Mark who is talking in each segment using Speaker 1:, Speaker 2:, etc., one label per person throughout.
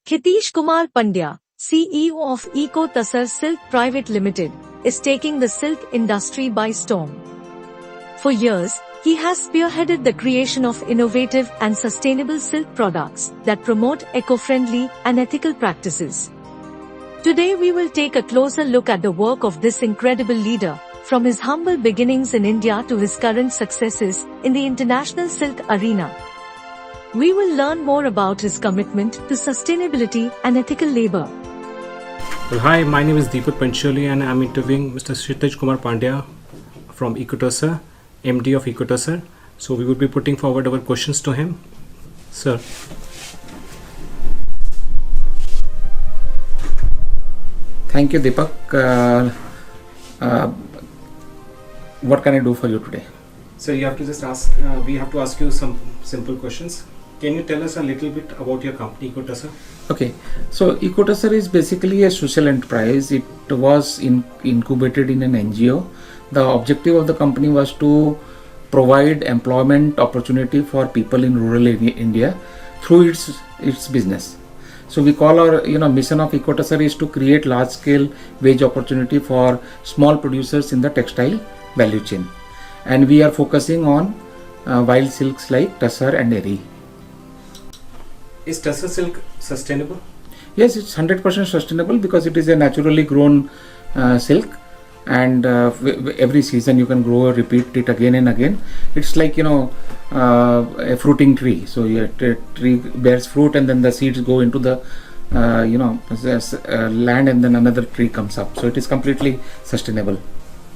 Speaker 1: Kshitish Kumar Pandya, CEO of Eco Tasar Silk Private Limited, is taking the silk industry by storm. For years, he has spearheaded the creation of innovative and sustainable silk products that promote eco-friendly and ethical practices. Today we will take a closer look at the work of this incredible leader, from his humble beginnings in India to his current successes in the international silk arena. We will learn more about his commitment to sustainability and ethical labor.
Speaker 2: Well, hi, my name is Deepak Pancholi and I'm interviewing Mr. Kshitish Kumar Pandya from Eco Tasar, MD of Eco Tasar. So we will be putting forward our questions to him. Sir.
Speaker 3: Thank you, Deepak. What can I do for you today?
Speaker 2: So you have to just ask, we have to ask you some simple questions. Can you tell us a little bit about your company, Eco Tasar?
Speaker 3: Okay, so Eco Tasar is basically a social enterprise. It was incubated in an NGO. The objective of the company was to provide employment opportunity for people in rural India through its business. So we call our mission of Eco Tasar is to create large scale wage opportunity for small producers in the textile value chain, and we are focusing on wild silks like Tasar and Eri.
Speaker 2: Is Tasar silk sustainable?
Speaker 3: Yes, it's 100% sustainable because it is a naturally grown silk, and every season you can grow or repeat it again and again. It's like a fruiting tree. So a tree bears fruit and then the seeds go into the land and then another tree comes up. So it is completely sustainable.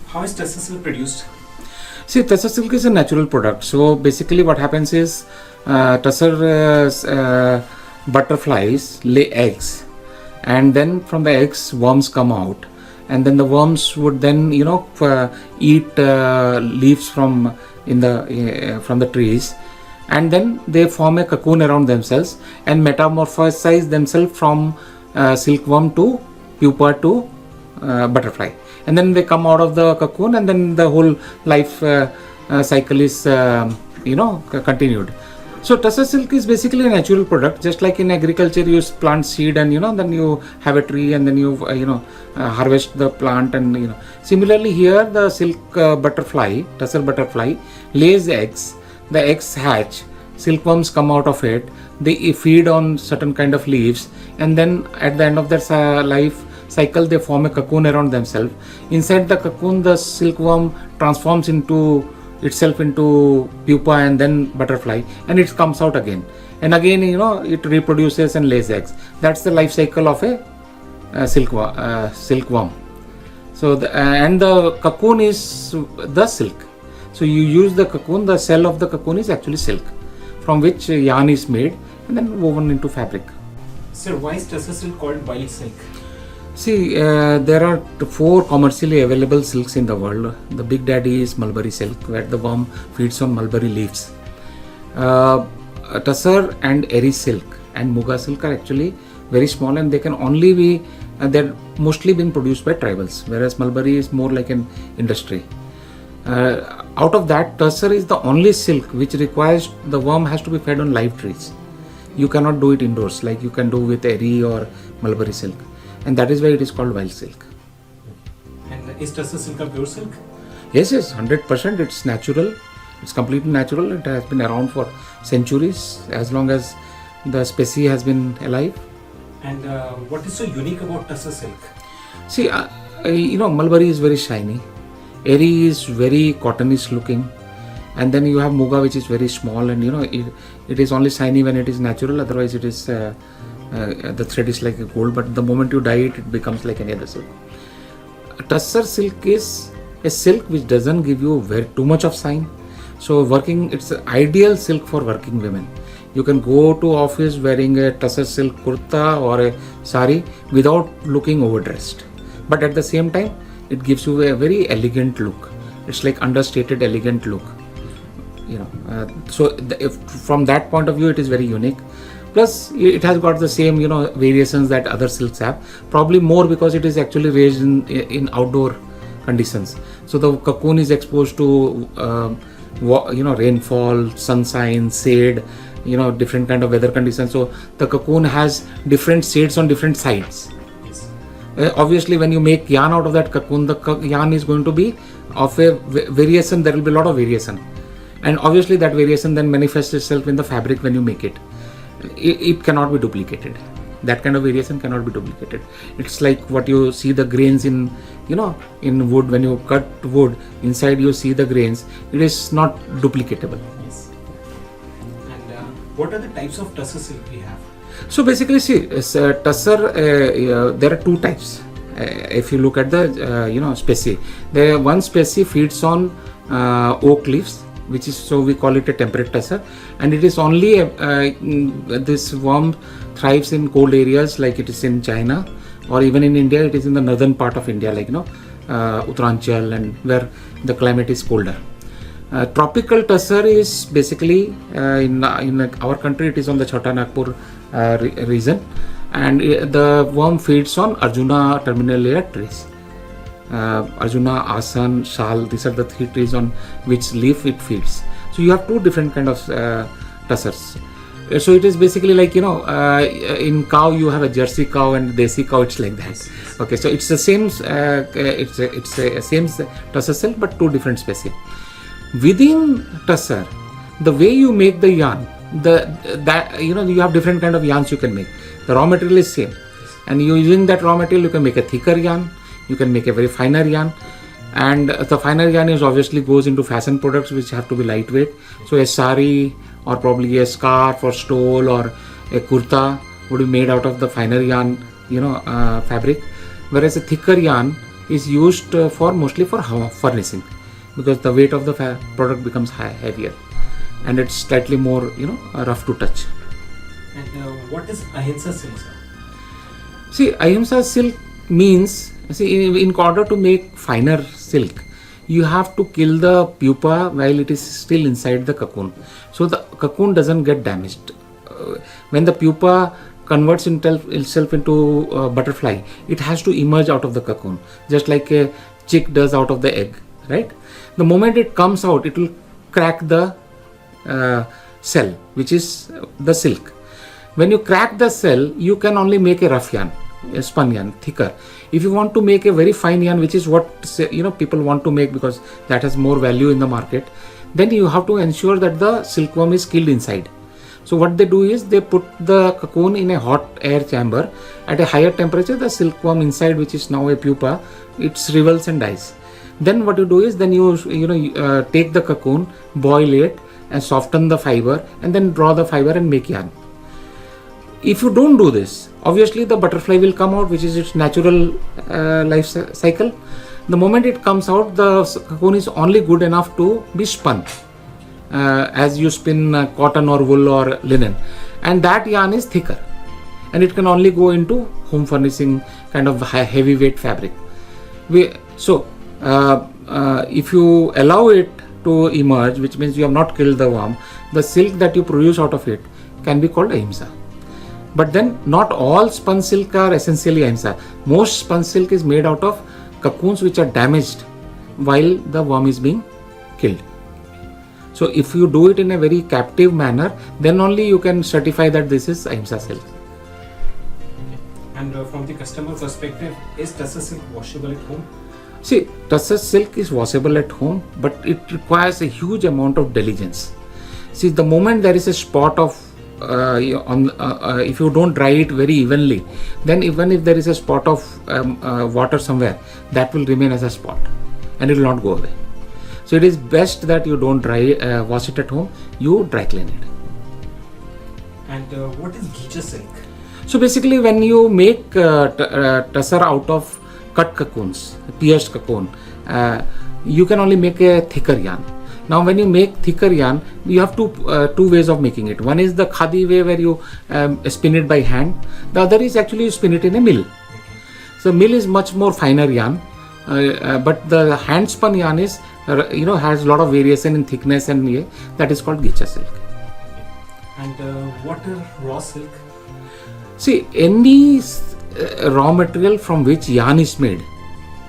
Speaker 2: How is Tasar silk produced?
Speaker 3: See, Tasar silk is a natural product. So basically what happens is Tasar butterflies lay eggs, and then from the eggs worms come out, and then the worms would then eat leaves from the trees, and then they form a cocoon around themselves and metamorphosize themselves from silkworm to pupa to butterfly, and then they come out of the cocoon, and then the whole life cycle is continued. So Tasar silk is basically a natural product. Just like in agriculture, you plant seed and then you have a tree, and then you harvest the plant, and Similarly here, the silk butterfly, Tasar butterfly, lays eggs. The eggs hatch. Silkworms come out of it. They feed on certain kind of leaves, and then at the end of their life cycle, they form a cocoon around themselves. Inside the cocoon, the silkworm transforms itself into pupa and then butterfly, and it comes out again and again. It reproduces and lays eggs. That's the life cycle of a silkworm. So the cocoon is the silk. So you use the cocoon. The cell of the cocoon is actually silk, from which yarn is made and then woven into fabric.
Speaker 2: Sir, why is Tasar silk called wild silk?
Speaker 3: See, there are 4 commercially available silks in the world. The big daddy is mulberry silk, where the worm feeds on mulberry leaves. Tasar and Eri silk and Muga silk are actually very small, and they can only be, they're mostly being produced by tribals, whereas mulberry is more like an industry. Out of that, Tasar is the only silk which requires the worm has to be fed on live trees. You cannot do it indoors like you can do with Eri or mulberry silk. And that is why it is called wild silk.
Speaker 2: And is Tasar silk a pure silk?
Speaker 3: Yes, 100%. It's natural. It's completely natural. It has been around for centuries, as long as the species has been alive.
Speaker 2: And what is so unique about Tasar silk?
Speaker 3: See, mulberry is very shiny. Eri is very cottonish looking. And then you have Muga, which is very small, and it is only shiny when it is natural. Otherwise, it is the thread is like gold, but the moment you dye it, it becomes like any other silk. Tasar silk is a silk which doesn't give you too much of shine. So it's an ideal silk for working women. You can go to office wearing a Tasar silk kurta or a sari without looking overdressed. But at the same time, it gives you a very elegant look. It's like understated elegant look. From that point of view, it is very unique. Plus, it has got the same variations that other silks have. Probably more because it is actually raised in outdoor conditions. So the cocoon is exposed to rainfall, sunshine, shade, different kind of weather conditions. So the cocoon has different shades on different sides.
Speaker 2: Yes.
Speaker 3: Obviously, when you make yarn out of that cocoon, the yarn is going to be of a variation. There will be a lot of variation, and obviously that variation then manifests itself in the fabric when you make it. It cannot be duplicated. That kind of variation cannot be duplicated. It's like what you see the grains in wood. When you cut wood, inside you see the grains. It is not duplicatable.
Speaker 2: Yes. And what are the types of tussar silk we have?
Speaker 3: So basically, see, tussar, there are two types. If you look at the species, one species feeds on oak leaves, which is, so we call it a temperate tussar, and it is only this worm thrives in cold areas like it is in China, or even in India. It is in the northern part of India, like Uttaranchal, and where the climate is colder. Tropical tussar is basically in our country, it is on the Chota Nagpur region, and the worm feeds on Arjuna terminal layer trees. Arjuna, Asan, Shal, these are the three trees on which leaf it feeds. So you have two different kind of tussars. So it is basically like in cow you have a Jersey cow and Desi cow. It's like that. Okay, so it's the same. It's a same tussar silk, but two different species. Within tussar, the way you make the yarn, you have different kind of yarns you can make. The raw material is same, and using that raw material you can make a thicker yarn. You can make a very finer yarn, and the finer yarn is obviously goes into fashion products which have to be lightweight. So a sari or probably a scarf or stole or a kurta would be made out of the finer yarn, fabric, whereas a thicker yarn is used mostly for furnishing, because the weight of the product becomes heavier, and it's slightly more rough to touch.
Speaker 2: And what is ahimsa silk, sir?
Speaker 3: See, ahimsa silk means, in order to make finer silk, you have to kill the pupa while it is still inside the cocoon, so the cocoon doesn't get damaged. When the pupa converts itself into a butterfly, it has to emerge out of the cocoon, just like a chick does out of the egg, right? The moment it comes out, it will crack the cell, which is the silk. When you crack the cell, you can only make a rough yarn, a spun yarn, thicker. If you want to make a very fine yarn, which is what people want to make because that has more value in the market, then you have to ensure that the silkworm is killed inside. So what they do is they put the cocoon in a hot air chamber at a higher temperature. The silkworm inside, which is now a pupa, it shrivels and dies. Then what you do is then you take the cocoon, boil it, and soften the fiber, and then draw the fiber and make yarn. If you don't do this, obviously the butterfly will come out, which is its natural life cycle. The moment it comes out, the cocoon is only good enough to be spun as you spin cotton or wool or linen, and that yarn is thicker, and it can only go into home furnishing kind of heavyweight fabric. If you allow it to emerge, which means you have not killed the worm, the silk that you produce out of it can be called ahimsa. But then not all spun silk are essentially ahimsa. Most spun silk is made out of cocoons which are damaged while the worm is being killed. So if you do it in a very captive manner, then only you can certify that this is ahimsa silk.
Speaker 2: And from the customer perspective, is tussar silk washable at home?
Speaker 3: See, tussar silk is washable at home, but it requires a huge amount of diligence. See, the moment there is a spot of if you don't dry it very evenly, then even if there is a spot of water somewhere, that will remain as a spot and it will not go away. So it is best that you don't wash it at home, you dry clean it.
Speaker 2: And what is Gecha silk?
Speaker 3: So basically, when you make tussar out of cut cocoons, pierced cocoon, you can only make a thicker yarn. Now when you make thicker yarn, you have two ways of making it. One is the khadi way, where you spin it by hand. The other is actually you spin it in a mill. So mill is much more finer yarn, but the hand spun yarn is has a lot of variation in thickness, and that is called Gecha silk.
Speaker 2: And what are raw silk?
Speaker 3: See, any raw material from which yarn is made,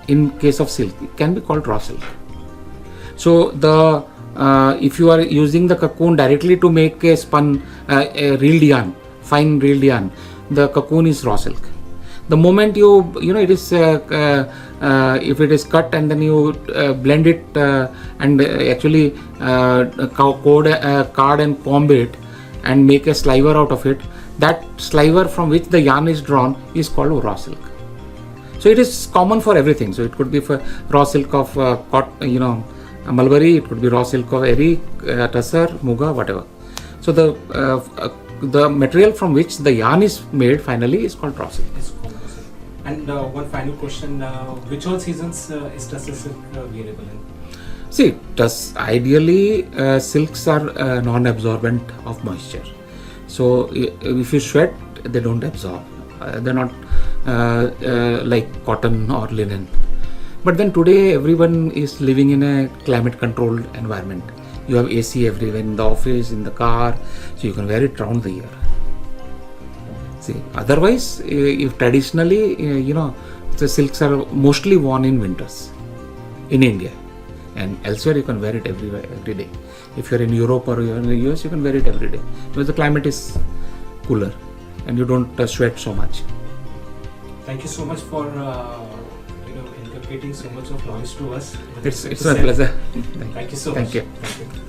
Speaker 3: in case of silk, can be called raw silk. So the if you are using the cocoon directly to make a spun, a reeled yarn, fine reeled yarn, the cocoon is raw silk. The moment it is if it is cut and then you blend it and actually card and comb it and make a sliver out of it, that sliver from which the yarn is drawn is called raw silk. So it is common for everything. So it could be for raw silk of mulberry, it could be raw silk of eri, tassar, muga, whatever. So the material from which the yarn is made finally is called raw silk.
Speaker 2: And one final question, which all seasons is tassar silk wearable in?
Speaker 3: See, ideally silks are non-absorbent of moisture. So if you sweat, they don't absorb. They're not like cotton or linen. But then today everyone is living in a climate controlled environment. You have AC everywhere, in the office, in the car, so you can wear it round the year. See, otherwise, if traditionally, the silks are mostly worn in winters in India, and elsewhere you can wear it every day. If you're in Europe or you're in the US, you can wear it every day because the climate is cooler and you don't sweat so much.
Speaker 2: Thank you so much for inculcating so much of knowledge to us.
Speaker 3: It's my pleasure.
Speaker 2: Thank you so much.
Speaker 3: Thank you.
Speaker 2: Thank you.